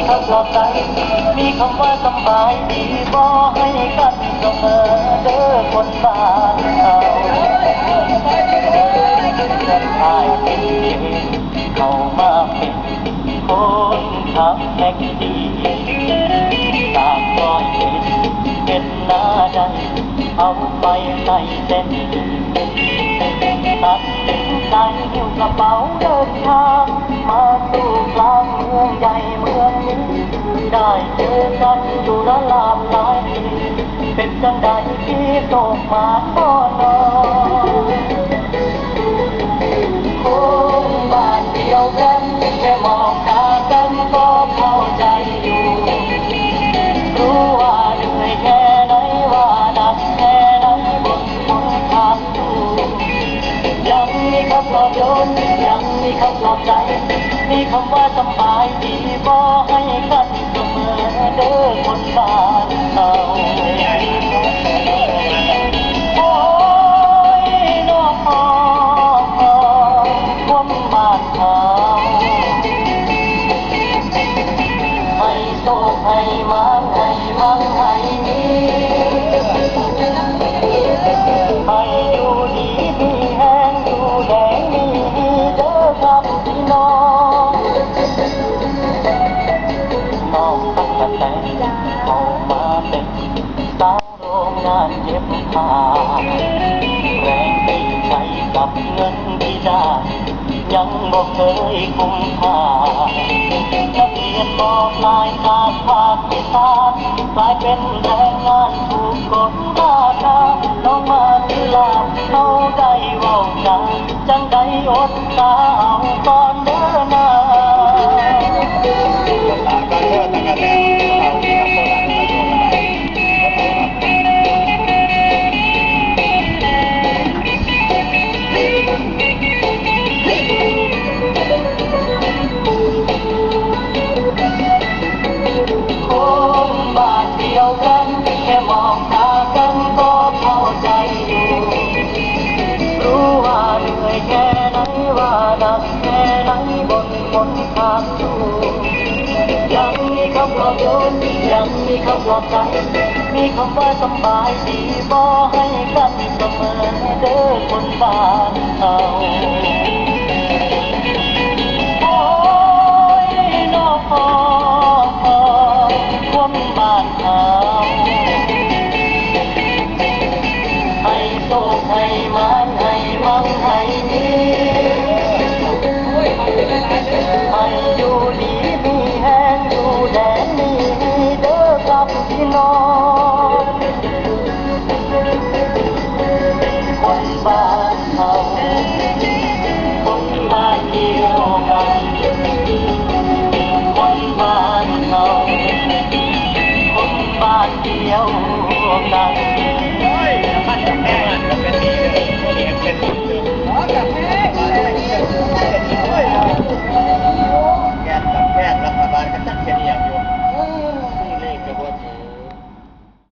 คำปลอบใจมีคำว่าสบายดีบ่ให้กันเสมอเด้อคนบ้านเราตายเป็นเองเข้ามาเป็นคนขับแท็กซี่ตามรอยเป็นหน้าใดเอาไปใส่เส้นตัดสินใจหิ้วกระเป๋าเดินทางมาสู่กลางเมืองใหญ่เมืองนี้ได้เจอกันอยู่ระลามหลายปีเป็นจังใดที่โตมาพ่อนอนคนบ้านเดียวกันแค่มองตากันก็เข้าใจอยู่รู้ว่าเหนื่อยแค่ไหนว่าหนักแค่ไหนบนหนทางสู่ยังมีคำปลอบโยนยังมีคำปลอบใจมีคำว่าสบายดีบ่ให้กันเสมอเด้อคนบ้านเราโอ้ยน้องคนบ้านเขาให้โชคให้มั่งให้มั่งให้มีให้อยู่ดีมีแห้งอยู่แดงมีเด้อครับพี่น้องน้องตั้งแต่เข้ามาเป็นสาวโรงงานเย็บผ้าแรงที่ใช้กับเงินที่ได้ยังบ่เคยคุ้มค่านักเรียนมอปลายขาดภาควิชากลายเป็นแรงงานถูกกดราคาน้องมาทีหลังเขาได้เว้ากันจังได้อดตาเอาก่อนเด้อนาคนบ้านเดียวกันแค่มองตากันก็เข้าใจอยู่รู้ว่าเหนื่อยแค่ไหนว่าหนักแค่ไหนบนหนทางสู่ยังมีคำปลอบโยนยังมีคำปลอบใจมีคำว่าสบายดีบ่ให้กันเสมอเด้อคนบ้านเรา